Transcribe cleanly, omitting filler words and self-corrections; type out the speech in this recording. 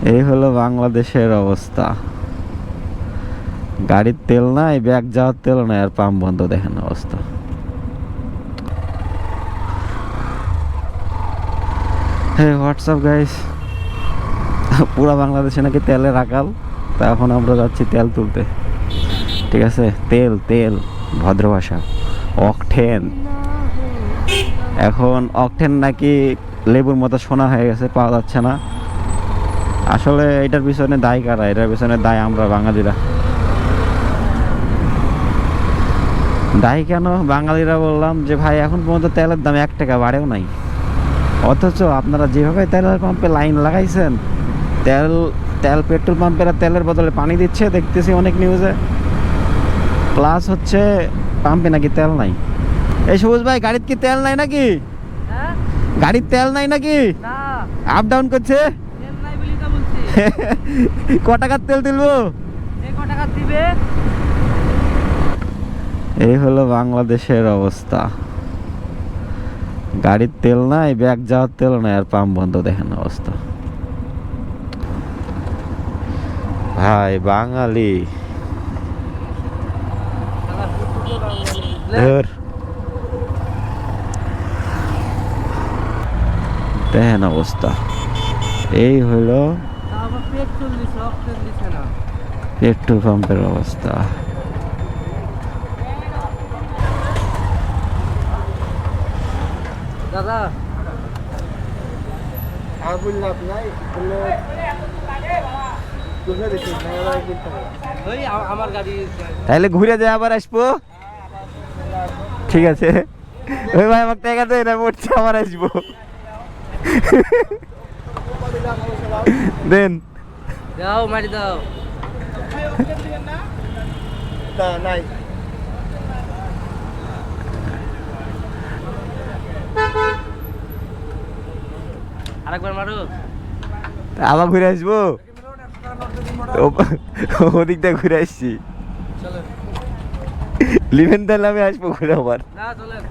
এই হলো বাংলাদেশের অবস্থা। গাড়ির তেল নাই, ব্যাগ যাওয়ার তেল নাই, আর পাম্প বন্ধ। দেখেন অবস্থা। হ্যাঁ, হোয়াটসঅ্যাপ গাইস, পুরা বাংলাদেশে নাকি তেলের আকাল। তা এখন আমরা যাচ্ছি তেল তুলতে। ঠিক আছে, তেল তেল ভদ্র ভাষা, অকটেন। এখন অকটেন নাকি লেবুর মতো সোনা হয়ে গেছে, পাওয়া যাচ্ছে না। আসলে এটার পিছনে দায় কারা? এটার পিছনে দায় আমরা বাঙালিরা। দায়ী কেন বাঙালিরা? বললাম যে ভাই এখন পর্যন্ত তেলের দাম 1 টাকা বাড়েও নাই, অথচ আপনারা যেভাবে তেলের পাম্পে লাইন লাগাইছেন, তেল তেল পেট্রোল পাম্পেরা তেলের বদলে পানি দিচ্ছে দেখতেছি অনেক নিউজে। প্লাস হচ্ছে পাম্পে নাকি তেল নাই। এই সবুজ ভাই, গাড়ির কি তেল নাই নাকি? গাড়ির তেল নাই নাকি? আপ ডাউন করছে। ক টাকার তেল তুলবো? এই হলো বাংলাদেশের অবস্থা। গাড়ির তেল নাই, ব্যাগ যাওয়ার তেল নাই, আর পাম্প বন্ধ। দেখেন অবস্থা। ভাই বাঙালি দেখেন অবস্থা। এই হলো পেট্রোল পাম্পের অবস্থা। দাদা তাহলে ঘুরে যায় আবার আসবো। ঠিক আছে ওই ভাই আমাকে টাকা দেয় না, পড়ছে আবার আসবো। দেন দাও, মারি দাও। নাই আরেকবার মারো। আবার ঘুরে আসবো, ওদিক দিয়ে ঘুরে আসছি। লিভেন তাহলে আমি আসবো ঘুরে আবার। না চলেন।